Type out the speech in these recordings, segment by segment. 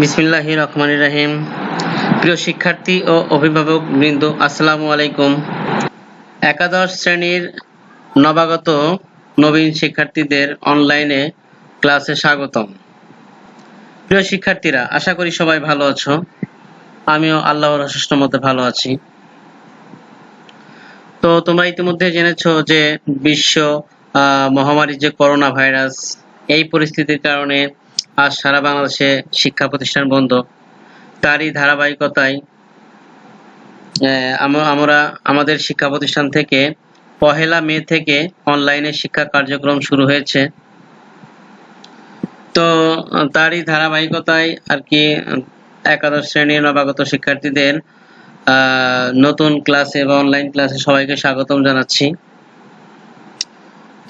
বিসমিল্লাহির রহমানির রহিম। প্রিয় শিক্ষার্থী ও অভিভাবক বৃন্দ, আসসালামু আলাইকুম। একাদশ শ্রেণীর নবাগত নবীন শিক্ষার্থীদের অনলাইনে ক্লাসে স্বাগতম। প্রিয় শিক্ষার্থীরা, আশা করি সবাই ভালো আছো। আমিও আল্লাহর অশেষ রহমতে ভালো আছি। তো তোমরা ইতিমধ্যে জেনেছো যে বিশ্ব মহামারী যে করোনা ভাইরাস, এই পরিস্থিতির কারণে আজ সারা বাংলাদেশে শিক্ষা প্রতিষ্ঠান বন্ধ। তারই ধারাবাহিকতায় আমরা আমাদের শিক্ষা প্রতিষ্ঠান থেকে 1 মে থেকে অনলাইনে শিক্ষা কার্যক্রম শুরু হয়েছে। তো তারই ধারাবাহিকতায় আর কি একাদশ শ্রেণীর নবাগত শিক্ষার্থীদের নতুন ক্লাসে বা অনলাইন ক্লাসে সবাইকে স্বাগতম জানাচ্ছি।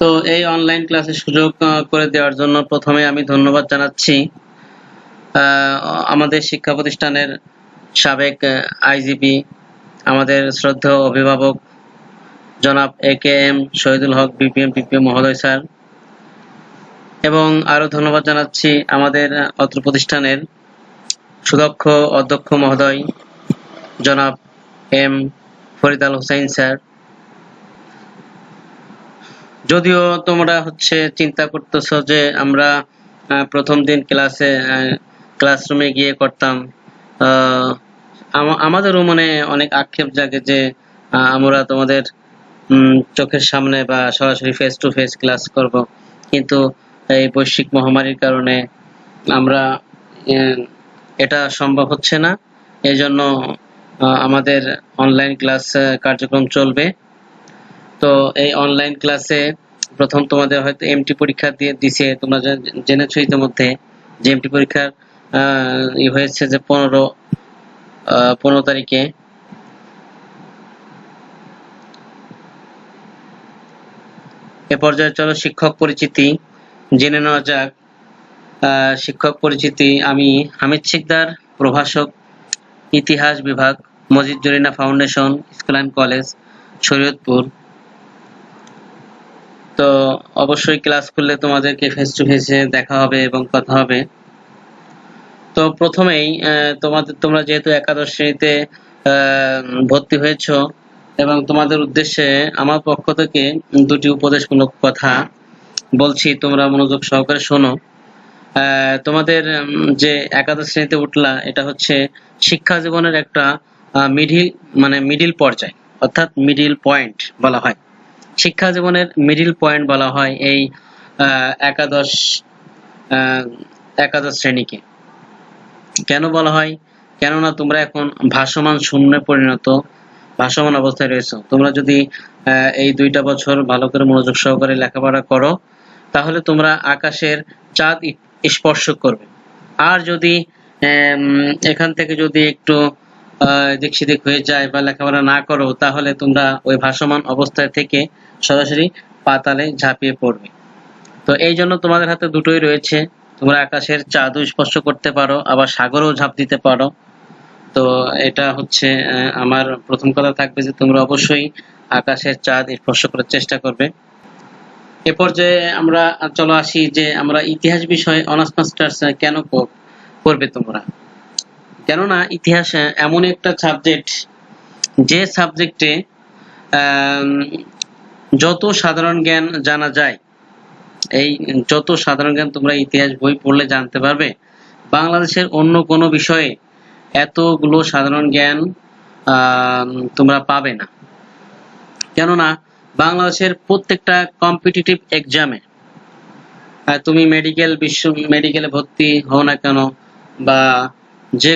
তো এই অনলাইন ক্লাসের সুযোগ করে দেওয়ার জন্য প্রথমে আমি ধন্যবাদ জানাচ্ছি আমাদের শিক্ষা প্রতিষ্ঠানের সাবেক আইজিপি, আমাদের শ্রদ্ধেয় অভিভাবক জনাব AKM শহীদুল হক বিপিএম মহোদয় স্যার, এবং আরো ধন্যবাদ জানাচ্ছি আমাদের অত্র প্রতিষ্ঠানের সুদক্ষ অধ্যক্ষ মহোদয় জনাব M ফরিদ আল হোসেন স্যার। যদিও তোমরা চিন্তা করতেছো যে আমরা প্রথম দিন ক্লাসরুমে গিয়ে করতাম, আমাদেরও মনে অনেক আক্ষেপ জাগে যে আমরা তোমাদের চোখের সামনে বা সরাসরি ফেস টু ফেস ক্লাস করব, কিন্তু এই বৈশ্বিক মহামারীর কারণে আমরা এটা সম্ভব হচ্ছে না। এই জন্য আমাদের অনলাইন ক্লাস কার্যক্রম চলবে। তো এই অনলাইন ক্লাসে প্রথম তোমাদের হয়তো এমটি পরীক্ষা দিছে, তোমরা জেনেছো ইতিমধ্যে যে এমটি পরীক্ষার হয়েছে যে 15 তারিখে। এ পর্যায়ে চলো শিক্ষক পরিচিতি জেনে নেওয়া যাক। শিক্ষক পরিচিতি: আমি হামিদ শিকদার, প্রভাষক, ইতিহাস বিভাগ, Majid Zarina foundation school and college, Shariatpur. তো অবশ্যই ক্লাস করলে তোমাদেরকে ফেস টু ফেসে দেখা হবে এবং কথা হবে। তো প্রথমেই তোমরা যেহেতু একাদশ শ্রেণীতে ভর্তি হয়েছো এবং তোমাদের উদ্দেশ্যে আমার পক্ষ থেকে দুটি উপদেশমূলক কথা বলছি, তোমরা মনোযোগ সহকারে শোনো। তোমাদের যে একাদশ শ্রেণীতে উঠলা, এটা হচ্ছে শিক্ষা জীবনের একটা মিডিল পর্যায়, অর্থাৎ মিডিল পয়েন্ট বলা হয়। শিক্ষা জীবনের মিডিল পয়েন্ট বলা হয় এই একাদশ শ্রেণীকে। কেন বলা হয়? কেননা তোমরা এখন ভাসমান শূন্যে পরিণত, ভাসমান অবস্থায় রয়েছে। তোমরা যদি এই 2টা বছর ভালো করে মনোযোগ সহকারে লেখাপড়া করো, তাহলে তোমরা আকাশের চাঁদ স্পর্শ করবে। আর যদি এখান থেকে যদি একটু দিক সেদিক হয়ে যায় বা লেখাপড়া না করো, তাহলে তোমরা ওই ভাসমান অবস্থায় থেকে সরাসরি পাতালে ঝাঁপিয়ে পড়বে। তো এই জন্য তোমাদের হাতে দুটোই রয়েছে, তোমরা আকাশের চাঁদও স্পর্শ করতে পারো, আবার সাগরেও ঝাঁপ দিতে পারো। তো এটা হচ্ছে আমার প্রথম কথা থাকবে যে তোমরা অবশ্যই আকাশের চাঁদ স্পর্শ করার চেষ্টা করবে। এ পর্যায়ে আমরা চলো আসি যে আমরা ইতিহাস বিষয়ে অনার্স মাস্টার্স কেন করবে তোমরা। কেননা ইতিহাস এমন একটা সাবজেক্ট, যে সাবজেক্টে যত সাধারণ জ্ঞান জানা যায়, এই যত সাধারণ জ্ঞান তোমরা ইতিহাস বই পড়লে জানতে পারবে, বাংলাদেশের অন্য কোনো বিষয়ে এতগুলো সাধারণ জ্ঞান তোমরা পাবে না। কেননা বাংলাদেশের প্রত্যেকটা কম্পিটিটিভ এক্সামে তুমি মেডিকেলে ভর্তি হও না কেন, বা যে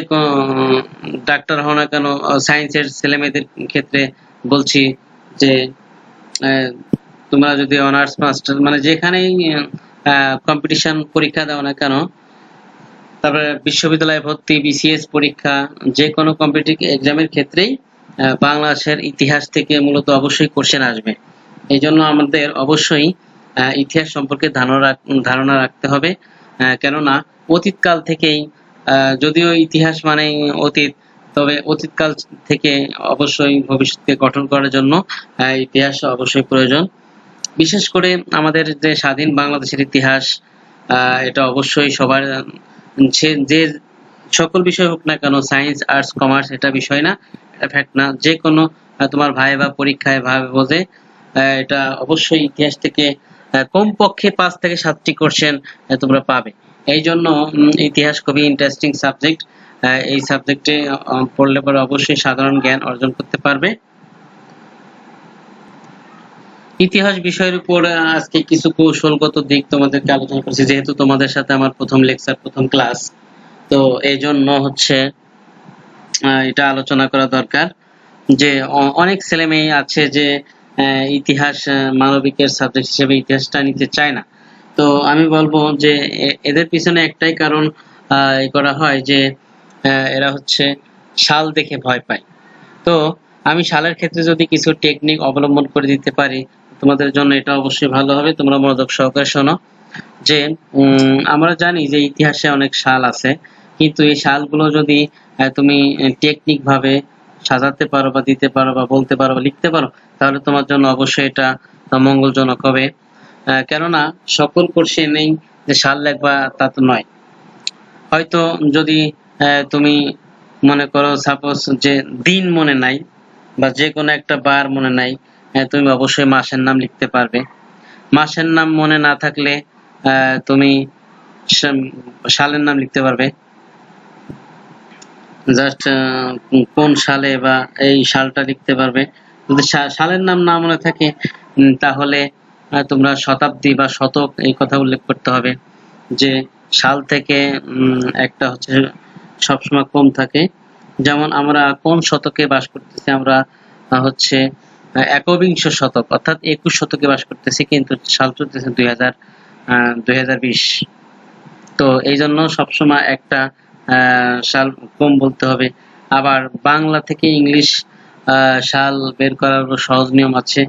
ডাক্তার হও না কেন, সায়েন্সের ছেলেমেয়েদের ক্ষেত্রে বলছি যে তোমরা যদি অনার্স মাস্টার যেখানেই কম্পিটিশন পরীক্ষা দাও না কেন, তারপরে বিশ্ববিদ্যালয়ে ভর্তি, BCS পরীক্ষা, যে কোনো কম্পিটিটিভ এক্সামের ক্ষেত্রেই বাংলাদেশের ইতিহাস থেকে মূলত অবশ্যই কোশ্চেন আসবে। এই জন্য আমাদের অবশ্যই ইতিহাস সম্পর্কে ধারণা রাখতে হবে। কেননা অতীতকাল থেকেই, যদিও ইতিহাস মানে অতীত, তবে অতীতকাল থেকে অবশ্যই ভবিষ্যৎকে গঠন করার জন্য ইতিহাস অবশ্যই প্রয়োজন। বিশেষ করে আমাদের যে স্বাধীন বাংলাদেশের ইতিহাস, এটা অবশ্যই সবার যে সকল বিষয় হোক না কেন, সায়েন্স, আর্টস, কমার্স, এটা বিষয় না, এটা ফ্যাক্ট না। যে কোনো তোমার ভাইবা পরীক্ষায় ভাবে বোঝে, এটা অবশ্যই ইতিহাস থেকে কমপক্ষে 5 থেকে 7টি কোশ্চেন তোমরা পাবে। এই জন্য ইতিহাস খুবই ইন্টারেস্টিং সাবজেক্ট। এই সাবজেক্টে পড়লে পরে অবশ্যই সাধারণ জ্ঞান অর্জন করতে পারবে। ইতিহাস বিষয়ের উপর আজকে কিছু কৌশলগত দিক তোমাদেরকে আলোচনা করছি, যেহেতু তোমাদের সাথে আমার প্রথম লেকচার, প্রথম ক্লাস, তো এই জন্য হচ্ছে এটা আলোচনা করা দরকার যে অনেক ছেলে মেয়ে আছে যে ইতিহাস মানবিকের সাবজেক্ট হিসেবে ইতিহাসটা নিতে চায় না। তো আমি বলবো যে এদের পিছনে একটাই কারণ করা হয় যে এরা হচ্ছে সাল দেখে ভয় পায়। তো আমি সালের ক্ষেত্রে যদি কিছু টেকনিক অবলম্বন করে দিতে পারি তোমাদের জন্য, এটা অবশ্যই ভালো হবে। তোমরা মনোযোগ সহকারে শোনো যে আমরা জানি যে ইতিহাসে অনেক সাল আছে, কিন্তু এই সালগুলো যদি তুমি টেকনিক ভাবে সাজাতে পারো বা দিতে পারো বা বলতে পারো বা লিখতে পারো, তাহলে তোমার জন্য অবশ্যই এটা মঙ্গলজনক হবে। কেননা সকল কোশ্চেনেই যে সাল লিখবা তা তো নয়। হয়তো যদি তুমি মনে করো সাপোজ যে দিন মনে নাই বা যে কোনো একটা বার মনে নাই, তুমি অবশ্যই মাসের নাম লিখতে পারবে। মাসের নাম মনে না থাকলে তুমি সালের নাম লিখতে পারবে, জাস্ট কোন সালে বা এই সালটা লিখতে পারবে। যদি সালের নাম না মনে থাকে তাহলে তোমরা শতাব্দী বা শতক এই কথা উল্লেখ করতে হবে, যে সাল থেকে একটা হচ্ছে সবসময় কম থাকে। যেমন আমরা কোন শতকে বাস করতেছি, আমরা হচ্ছে একবিংশ শতক অর্থাৎ 21 শতকে বাস করতেছি, কিন্তু সাল চলতেছে 2020। তো এই জন্য সবসময় একটা সাল কম বলতে হবে। আবার বাংলা থেকে ইংলিশ সাল বের করার সহজ নিয়ম আছে,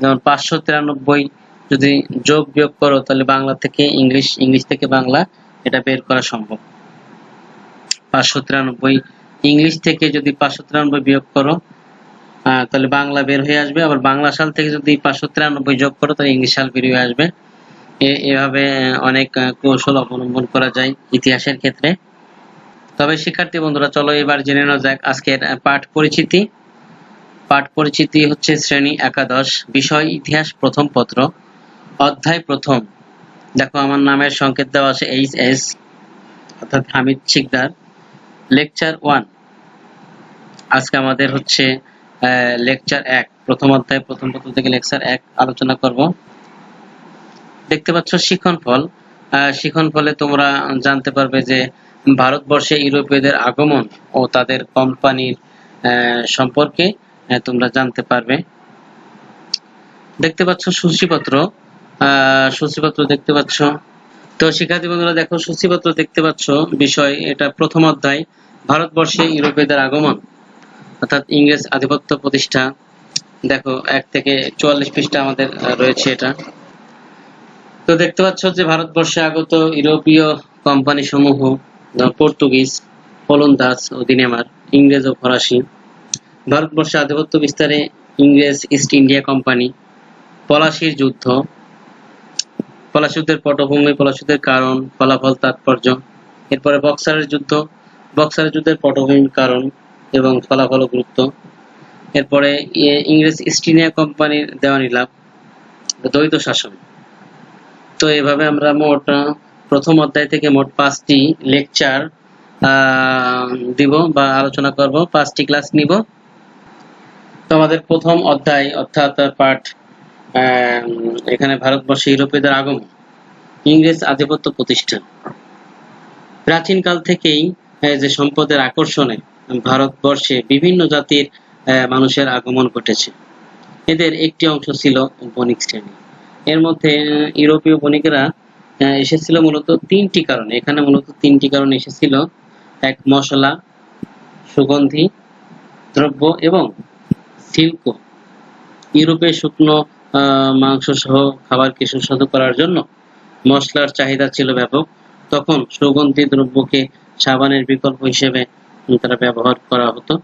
যেমন 593 যদি যোগ বিয়োগ করো তাহলে বাংলা থেকে ইংলিশ, ইংলিশ থেকে বাংলা, এটা বের করা সম্ভব। 593 ইংলিশ থেকে যদি 593 বিয়োগ করো তাহলে বাংলা বের হয়ে আসবে। আবার বাংলা সাল থেকে যদি 593 যোগ করো তাহলে ইংলিশ সাল বের হয়ে আসবে। এভাবে অনেক কৌশল অবলম্বন করা যায় ইতিহাসের ক্ষেত্রে। তবে শিক্ষার্থী বন্ধুরা, চলো এবার জেনে নেওয়া যাক আজকের পাঠ পরিচিতি। পাঠ পরিচিতি হচ্ছে শ্রেণী একাদশ, বিষয় ইতিহাস, প্রথম পত্র, অধ্যায় প্রথম। দেখো আমার নামের সংকেত দেওয়া আছে HS, অর্থাৎ হামিদ শিকদার। লেকচার 1, আজকে আমাদের হচ্ছে লেকচার 1, প্রথম অধ্যায় প্রথম পত্র থেকে লেকচার 1 আলোচনা করব। দেখতে পাচ্ছ শিখন ফল। শিখন ফলে তোমরা জানতে পারবে যে ভারতবর্ষে ইউরোপীয়দের আগমন ও তাদের কোম্পানির সম্পর্কে তোমরা জানতে পারবে। দেখতে পাচ্ছ সূচিপত্র, সূচিপত্র দেখতে পাচ্ছ। তো শিক্ষার্থী বন্ধুরা দেখো সূচিপত্র দেখতে পাচ্ছ, বিষয় এটা প্রথম অধ্যায়, ভারতবর্ষে ইউরোপীয়দের আগমন অর্থাৎ ইংরেজ আধিপত্য প্রতিষ্ঠা। দেখো 1 থেকে 44 পৃষ্ঠা আমাদের রয়েছে এটা। তো দেখতে পাচ্ছ যে ভারতবর্ষে আগত ইউরোপীয় কোম্পানি সমূহ পর্তুগিজ, ওলন্দাজ ও ডেনমার্ক, ইংরেজ ও ফরাসি। ভারতবর্ষে আধিপত্য বিস্তারে ইংরেজ ইস্ট ইন্ডিয়া কোম্পানি। পলাশির যুদ্ধ, পলাশি যুদ্ধের পটভূমি, পলাশি যুদ্ধের কারণ, ফলাফল, তাৎপর্য। এরপরে বক্সারের যুদ্ধ, বক্সারের যুদ্ধের পটভূমি, কারণ এবং ফলাফল ও গুরুত্ব। এরপরে ইংরেজ ইস্ট ইন্ডিয়া কোম্পানির দেওয়ানি লাভ, দ্বৈত শাসন। তো এভাবে আমরা মোট প্রথম অধ্যায় থেকে মোট 5টি লেকচার দিব বা আলোচনা করব, 5টি ক্লাস নিব। তো আমাদের প্রথম অধ্যায় অর্থাৎ পাঠ, এখানে ভারতবর্ষে ইউরোপীয়দের আগমন, ইংরেজ আধিপত্য প্রতিষ্ঠা। প্রাচীনকাল থেকেই যে সম্পদের আকর্ষণে ভারতবর্ষে বিভিন্ন জাতির মানুষের আগমন ঘটেছে। এদের একটি অংশ ছিল বণিক শ্রেণী। এর মধ্যে ইউরোপীয় বণিকেরা এসেছিল মূলত 3টি কারণে। এখানে মূলত 3টি কারণে এসেছিল। 1, মশলা, সুগন্ধি দ্রব্য এবং সিল্ক। ইউরোপে শুকনো মাংস সহ খাবারকে সুস্বাদু করার জন্য মশলার চাহিদা ছিল ব্যাপক। তখন সুগন্ধি দ্রব্যকে সাবানের বিকল্প হিসেবে তারা ব্যবহার করা হতো।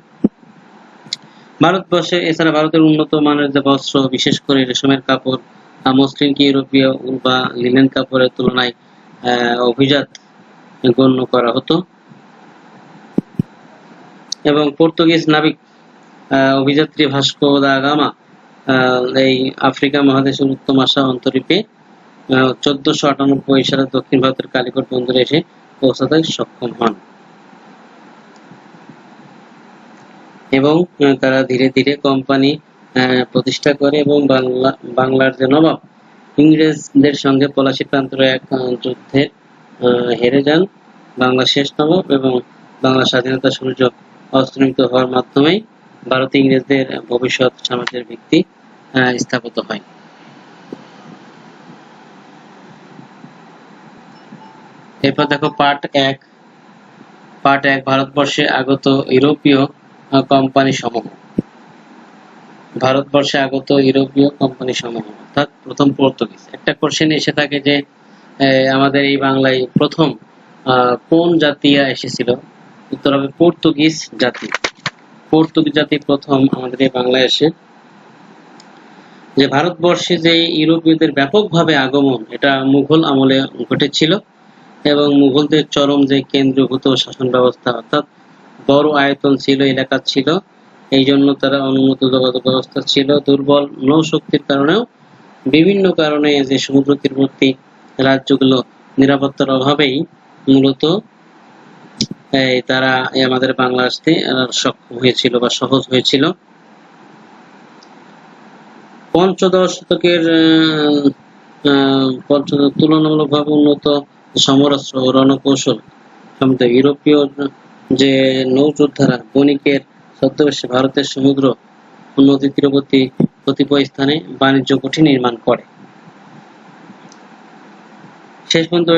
ভারতবর্ষে এছাড়া ভারতের উন্নত মানের যে বস্ত্র, বিশেষ করে রেশমের কাপড়, মসলিনকে ইউরোপীয় উল বা লিনেন কাপড়ের তুলনায় অভিজাত গণ্য করা হতো। এবং পর্তুগিজ নাবিক অভিযাত্রী ভাস্কো দা গামা এই আফ্রিকা মহাদেশের উত্তম আশা অন্তরীপে 1498 সালে দক্ষিণ ভারতের কালিকট বন্দরে এসে পৌঁছাতে সক্ষম হন এবং তারা ধীরে ধীরে কোম্পানি প্রতিষ্ঠা করে এবং বাংলার যে নবাব ইংরেজদের সঙ্গে পলাশী প্রান্তর এক যুদ্ধে হেরে যান বাংলা শেষ নবাব এবং বাংলা স্বাধীনতা সূর্য অস্তমিত হওয়ার মাধ্যমেই ভারতে ইংরেজদের ভবিষ্যৎ সাম্রাজ্যের ভিত্তি স্থাপিত হয়। এরপর দেখো পার্ট এক ভারতবর্ষে আগত ইউরোপীয় কোম্পানি সমূহ। অর্থাৎ প্রথম পর্তুগিজ। একটা কোশ্চেন এসে থাকে যে আমাদের এই বাংলায় প্রথম কোন জাতীয় এসেছিল? উত্তর হবে পর্তুগিজ জাতি। পর্তুগিজ জাতি প্রথম আমাদের এই বাংলায় এসে যে ভারতবর্ষে যে ইউরোপীয়দের ব্যাপকভাবে আগমন, এটা মুঘল আমলে ঘটেছিল এবং মুঘলদের চরম যে কেন্দ্রীভূত শাসন ব্যবস্থা অর্থাৎ বড় আয়তন ছিল, এলাকা ছিল, এই জন্য তারা অনুন্নত যোগাযোগ ব্যবস্থা ছিল, দুর্বল নৌশক্তির কারণেও বিভিন্ন কারণে যে সমুদ্র তীরবর্তী রাজ্যগুলো নিরাপত্তার অভাবেই মূলত তারা আমাদের বাংলা আসতে সক্ষম হয়েছিল বা সহজ হয়েছিল। পঞ্চদশ শতকের তুলনামূলকভাবে উন্নত সমরাস্ত্র ও রণকৌশল সম্বন্ধে ইউরোপীয় যে নৌযোদ্ধারা বণিকের ছদ্মবেশে ভারতের সমুদ্র নদী তীরবর্তী কতিপয় স্থানে বাণিজ্য ঘাঁটি নির্মাণ করে। শেষ পর্যন্ত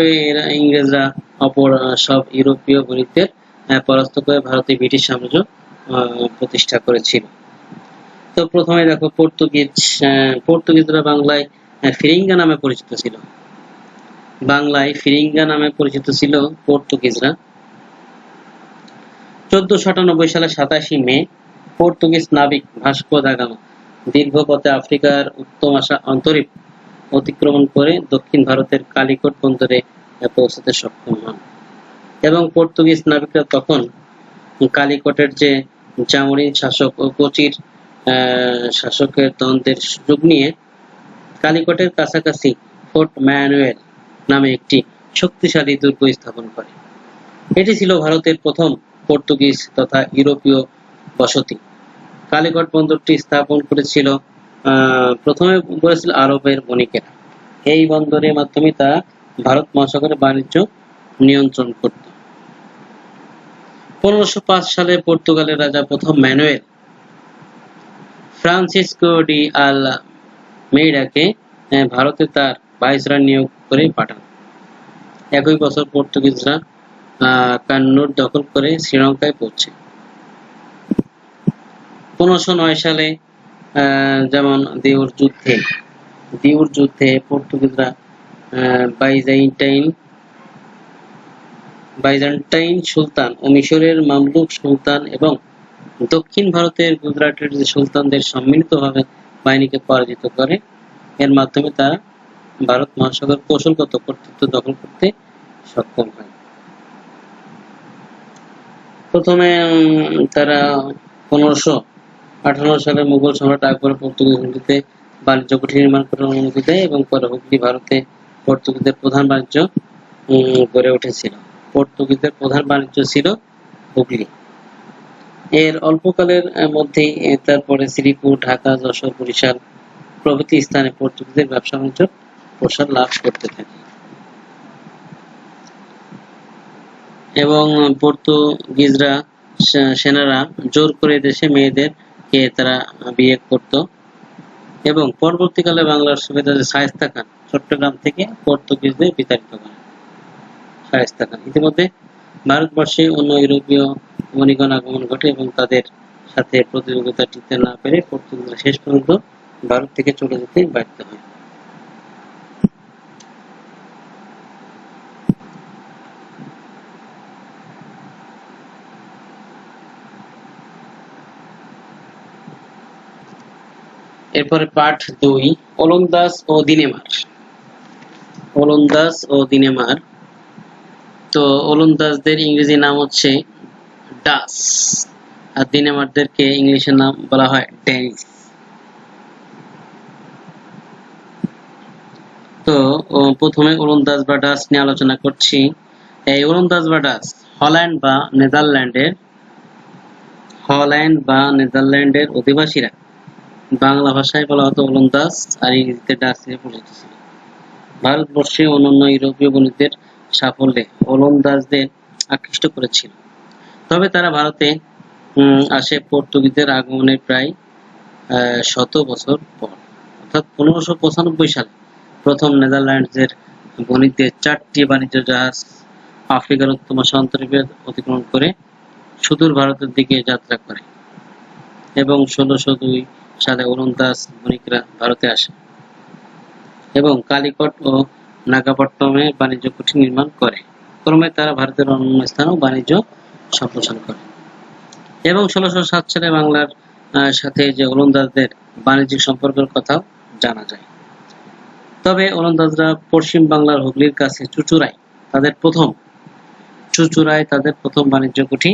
ইংরেজরা অপর সব ইউরোপীয় বণিকদের পরাস্ত করে ভারতে ব্রিটিশ সাম্রাজ্য প্রতিষ্ঠা করেছিল। তো প্রথমে দেখো পর্তুগিজরা বাংলায় ফিরিঙ্গা নামে পরিচিত ছিল। পর্তুগিজরা 1498 সালে 27 মে পর্তুগিজ নাবিক ভাস্কো দা গামা দীর্ঘ পথে আফ্রিকার উত্তম আশা অন্তরীপ অতিক্রমণ করে দক্ষিণ ভারতের কালিকট বন্দরে পৌঁছাতে সক্ষম হন এবং পর্তুগিজ নাবিকরা তখন কালিকটের যে জামোরিন শাসক ও কোচির শাসকের দ্বন্দ্বের সুযোগ নিয়ে কালিকটের কাছাকাছি ফোর্ট ম্যানুয়েল নামে একটি শক্তিশালী দুর্গ স্থাপন করে। এটি ছিল ভারতের প্রথম পর্তুগিজ তথা ইউরোপীয় বসতি। কালিকট বন্দরটি স্থাপন করেছিল প্রথমে আরবের বণিকেরা। এই বন্দরের মাধ্যমে তারা ভারত মহাসাগরের বাণিজ্য নিয়ন্ত্রণ করত। 1505 সালে পর্তুগালের রাজা প্রথম ম্যানুয়েল ফ্রান্সিসকো ডি আলমেইডাকে ভারতে তার ভাইসরয় নিয়োগ করে পাঠান। একই বছর পর্তুগিজরা কান্নুর দখল করে শ্রীলঙ্কায় পৌঁছে। 1509 সালে যেমন দিউর যুদ্ধে পর্তুগিজরা বাইজান্টাইন সুলতান ও মিশরের মামলুক সুলতান এবং দক্ষিণ ভারতের গুজরাটের যে সুলতানদের সম্মিলিতভাবে বাহিনীকে পরাজিত করে। এর মাধ্যমে তারা ভারত মহাসাগর কৌশলগত কর্তৃত্ব দখল করতে সক্ষম হয়। প্রথমে তারা 1558 সালে মুঘল সম্রাট আকবর পর্তুগিজ হুগলিতে বাণিজ্য ঘাঁটি নির্মাণ করার অনুমতি দেয় এবং পরে হুগলি ভারতে পর্তুগিজদের প্রধান বাণিজ্য গড়ে উঠেছিল। পর্তুগিজদের প্রধান বাণিজ্য ছিল হুগলি। এর অল্পকালের মধ্যেই তারপরে শ্রীপুর, ঢাকা, যশোর, বরিশাল প্রভৃতি স্থানে পর্তুগিজদের ব্যবসা বাণিজ্য প্রসার লাভ করতে থাকে এবং পর্তুগিজরা সেনারা জোর করে দেশে মেয়েদেরকে তারা বিয়ে করত এবং পরবর্তীকালে বাংলার সুবেদার শায়েস্তা খান চট্টগ্রাম থেকে পর্তুগিজদের বিতাড়িত করেন। শায়েস্তা খান ইতিমধ্যে ভারতবর্ষে অন্য ইউরোপীয় বণিকগণ আগমন ঘটে এবং তাদের সাথে প্রতিযোগিতা টিকতে না পেরে পর্তুগিজরা শেষ পর্যন্ত ভারত থেকে চলে যেতে বাধ্য হয়। এরপরে পার্ট 2 ওলন্দাজ ও দিনেমার। তো ওলন্দাজদের ইংরেজি নাম হচ্ছে ডাচ। আর ডেনমার্কদেরকে ইংলিশের নাম বলা হয় ড্যানিশ। তো প্রথমে ওলন্দাজ বা ডাচ নিয়ে আলোচনা করছি। এই ওলন্দাজ বা ডাচ হল্যান্ড বা নেদারল্যান্ডের অধিবাসীরা বাংলা ভাষায় বলা হতো ওলন্দাজ আর ইংরেজিতে ডাচ নিয়ে পরিচিত ছিল। ভারতবর্ষে অন্যান্য ইউরোপীয় বণিকদের সাফল্যে ওলন্দাজদের আকৃষ্ট করেছিল। তবে তারা ভারতে আসে পর্তুগিজদের আগমনের প্রায় 100 বছর পর, অর্থাৎ 1595 সালে প্রথম নেদারল্যান্ডসের বণিকদের 4টি বাণিজ্য জাহাজ আফ্রিকার উত্তর মহাসাগর অতিক্রমণ করে সুদূর ভারতের দিকে যাত্রা করে এবং 1602 সালে ওলন্দাজ বণিকরা ভারতে আসে এবং কালিকট ও নাগাপট্টমে বাণিজ্য কুঠি নির্মাণ করে। ক্রমে তারা ভারতের অন্যান্য স্থানেও বাণিজ্য সম্প্রসারণ করে এবং 1607 সালে বাংলার সাথে যে ওলন্দাজদের বাণিজ্যিক সম্পর্কের কথাও জানা যায়। তবে ওলন্দাজরা পশ্চিম বাংলার হুগলির কাছে চুঁচুড়ায় তাদের প্রথম বাণিজ্য কুঠি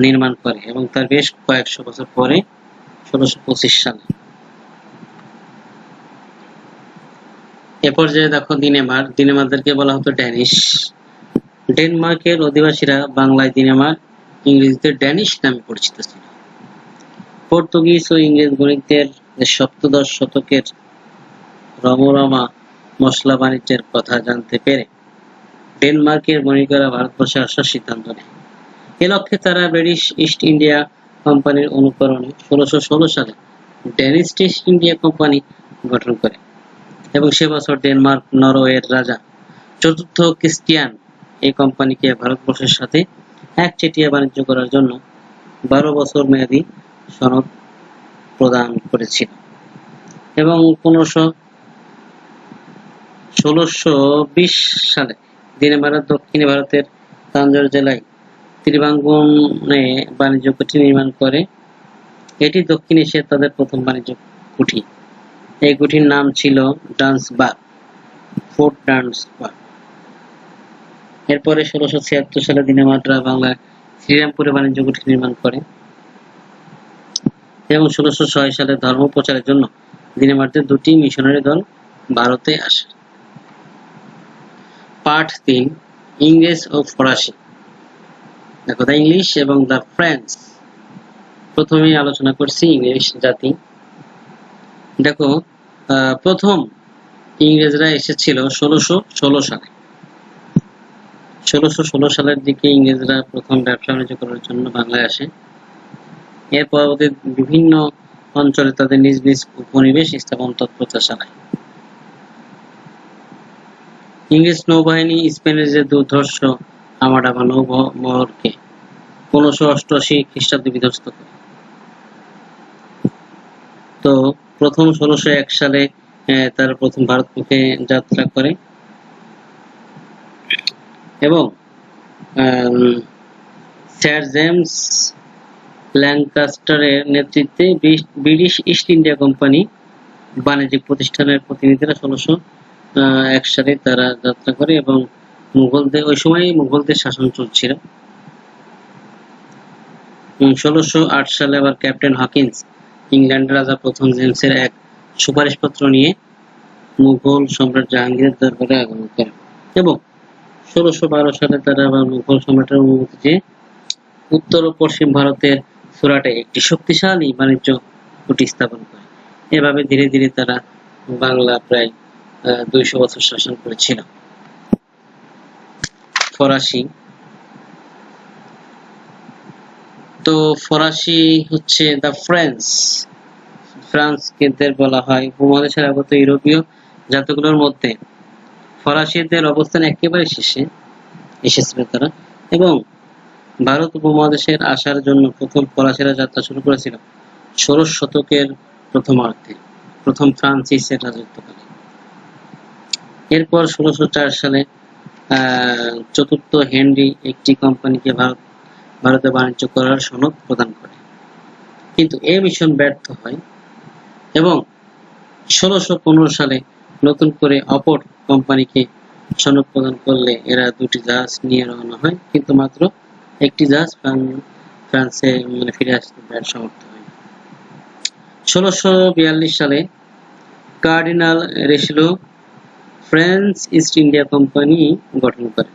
নির্মাণ করে এবং তার বেশ কয়েকশো বছর পরে 1625 সালে। এ পর্যায়ে দেখো ডেনমার্কদেরকে বলা হতো ড্যানিশ। ডেনমার্কের অধিবাসীরা বাংলায় ডেনমার্ক, ইংরেজিতে ড্যানিশ নামে পরিচিত ছিল। পর্তুগিজ ও ইংরেজ বণিকদের সপ্তদশ শতকের রমরমা মশলা বাণিজ্যের কথা জানতে পেরে ডেনমার্কের বণিকেরা ভারতবর্ষে আসার সিদ্ধান্ত নেয়। এ লক্ষ্যে তারা ব্রিটিশ ইস্ট ইন্ডিয়া কোম্পানির অনুকরণে 1616 সালে ড্যানিশ ইস্ট ইন্ডিয়া কোম্পানি গঠন করে এবং সে বছর ডেনমার্ক নরওয়ের রাজা চতুর্থ ক্রিস্টিয়ান এই কোম্পানিকে ভারতবর্ষের সাথে একচেটিয়া বাণিজ্য করার জন্য 12 বছর মেয়াদী সনদ প্রদান করেছিল এবং 1620 সালে ডেনমার্ক দক্ষিণে ভারতের তাঞ্জোর জেলায় ত্রিবাঙ্গনে বাণিজ্য কুঠি নির্মাণ করে। এটি দক্ষিণ এশিয়ার তাদের প্রথম বাণিজ্য কুঠি। এই কুঠির নাম ছিল ফোর্ট ডান্সবার্গ। এরপরে 1676 সালে ডেনমার্করা বাংলার শ্রীরামপুরে বাণিজ্য কুঠি নির্মাণ করে এবং 1606 সালে ধর্ম প্রচারের জন্য ডেনমার্কের 2টি মিশনারি দল ভারতে আসে। পার্ট 3, ইংরেজ ও ফরাসি। দেখো দ্য ইংলিশ এবং দ্য ফ্রেঞ্চ। প্রথমে আলোচনা করছি ইংলিশ জাতি। দেখো প্রথম ইংরেজরা এসেছিল 1616 সালে। 1616 সালের দিকে ইংরেজরা প্রথম ব্যবসা বাণিজ্য করার জন্য বাংলায় আসে। এর পরবর্তী বিভিন্ন অঞ্চলে তাদের নিজ নিজ উপনিবেশ স্থাপন তৎপরতা চালায়। ইংরেজ নৌবাহিনী স্পেনের যে দুর্ধর্ষ আর্মাডা বা নৌবহরকে 1588 খ্রিস্টাব্দে বিধ্বস্ত করে। তো প্রথম 1601 সালে তারা প্রথম ভারতমুখে যাত্রা করে এবং স্যার জেমস ল্যাঙ্কাস্টারের নেতৃত্বে ব্রিটিশ ইস্ট ইন্ডিয়া কোম্পানি বাণিজ্যিক প্রতিষ্ঠানের প্রতিনিধিরা 1601 সালে তারা যাত্রা করে এবং ওই সময় মুঘলদের শাসন চলছিল। 1608 সালে আবার ক্যাপ্টেন হকিন্স ইংল্যান্ডের রাজা প্রথম জেমসের এক সুপারিশপত্র নিয়ে মুঘল সম্রাট জাহাঙ্গীরের দরবারে আগমন করেন এবং 1612 সালে তারা আবার মুঘল সম্রাটের অনুমতি চেয়ে উত্তর ও পশ্চিম ভারতের সুরাটে একটি শক্তিশালী বাণিজ্য কুঠি স্থাপন করে। এভাবে ধীরে ধীরে তারা বাংলা প্রায় 200 বছর শাসন করেছিল। ফরাসি। তো ফরাসি হচ্ছে দ্য ফ্রান্সদের বলা হয়। উপমহাদেশের আগত ইউরোপীয় জাতিগুলোর মধ্যে ফরাসিদের অবস্থান একেবারে শেষে এসেছিল তারা এবং ভারত উপমহাদেশের আসার জন্য প্রথম ফরাসিরা যাত্রা শুরু করেছিল 16 শতকের প্রথমার্ধে প্রথম ফ্রান্সিসের রাজত্বকালে। এরপর 1604 সালে চতুর্থ হেনরি একটি কোম্পানিকে ভারতে বাণিজ্য করার সনদ প্রদান করে, কিন্তু এ মিশন ব্যর্থ হয় এবং 1615 সালে নতুন করে অপর কোম্পানিকে সনদ প্রদান করলে এরা 2টি জাহাজ নিয়ে রওনা হয়, কিন্তু মাত্র একটি জাহাজ ফ্রান্সে ফিরে আসতে সমর্থ হয়। 1642 সালে cardinal Richelieu French East India company গঠন করেন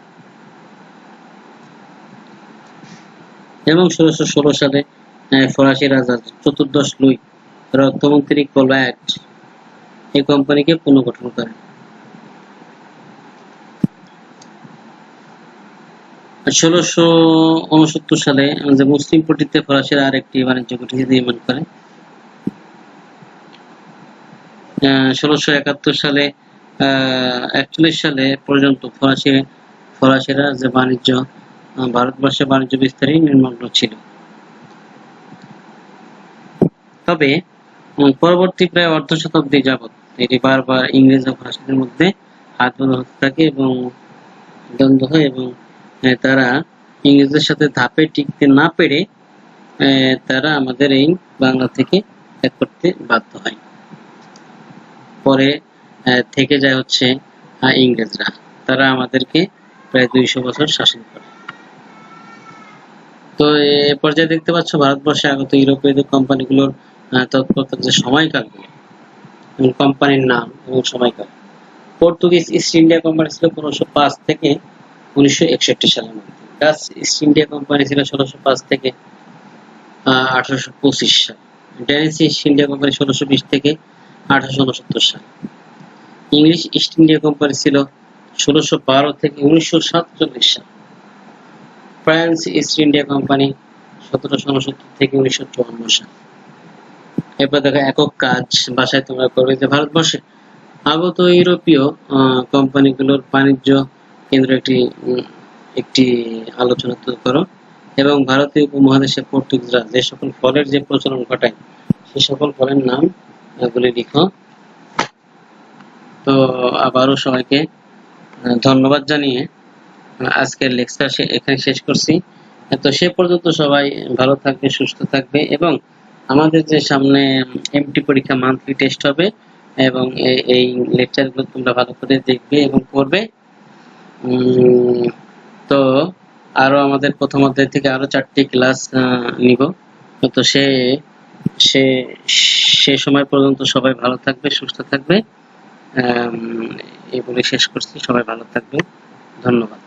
এবং 1616 সালে ফরাসি রাজা চতুর্দশ লুই রক্তমন্ত্রী কোলবার্ট এই কোম্পানিকে পুনর্গঠন করেন। 1669 সালে মুসলিম পট্টিতে ফরাসিরা আরেকটি বাণিজ্য ঘাঁটি নির্মাণ করে। 1671 সালে 41 সালে পর্যন্ত ফরাসিরা যে ভারতবর্ষে বাণিজ্য বিস্তারে নির্মগ্ন ছিল। তবে পরবর্তী প্রায় অর্ধ শতাব্দী যাবৎ এটি বারবার ইংরেজ ও ফরাসিদের মধ্যে হাত বদল হতে থাকে এবং দ্বন্দ্ব হয় এবং তারা ইংরেজদের সাথে ধাপে টিকতে না পেরে তারা আমাদের এই বাংলা থেকে ত্যাগ করতে বাধ্য হয়। পরে থেকে যায় হচ্ছে ইংরেজরা, তারা আমাদেরকে প্রায় 200 বছর শাসন করে। তো এ পর্যায়ে দেখতে পাচ্ছ ভারতবর্ষে আগত ইউরোপীয় কোম্পানিগুলোর তৎপরতার যে সময়কালগুলো, কোম্পানির নাম এবং সময়কাল। পর্তুগিজ ইস্ট ইন্ডিয়া কোম্পানি ছিল 1505 থেকে 1961 সালের মধ্যে। ডাচ ইস্ট ইন্ডিয়া কোম্পানি ছিল 1605 থেকে 1825 সাল। ড্যানিশ ইস্ট ইন্ডিয়া কোম্পানি 1620 থেকে 1869 সাল। ইংলিশ ইস্ট ইন্ডিয়া কোম্পানি ছিল 1612 থেকে 1947 সাল। ফ্রান্স ইস্ট ইন্ডিয়া কোম্পানি 1769 থেকে 1954 সাল। এরপর দেখো একক কাজ ভাষায় তোমরা করবে যে ভারতবর্ষে আগত ইউরোপীয় কোম্পানিগুলোর বাণিজ্য কেন্দ্র একটি আলোচনা করো এবং ভারতীয় উপমহাদেশে পর্তুগিজরা যে সকল ফলের যে প্রচলন ঘটায় সেই সকল ফলের নাম এগুলি লিখো। তো আবারও সবাইকে ধন্যবাদ জানিয়ে আজকের লেকচার এখানে শেষ করছি। তো সে পর্যন্ত সবাই ভালো থাকবে, সুস্থ থাকবে এবং আমাদের যে সামনে এমটি পরীক্ষা মান্থলি টেস্ট হবে এবং এই লেকচারগুলো তোমরা ভালো করে দেখবে এবং পড়বে। তো আরো আমাদের প্রথম অধ্যায় থেকে আরো 4টি ক্লাস নিব। তো সে সময় পর্যন্ত সবাই ভালো থাকবে, সুস্থ থাকবে। এই বলে শেষ করছি। সবাই ভালো থাকবে, ধন্যবাদ।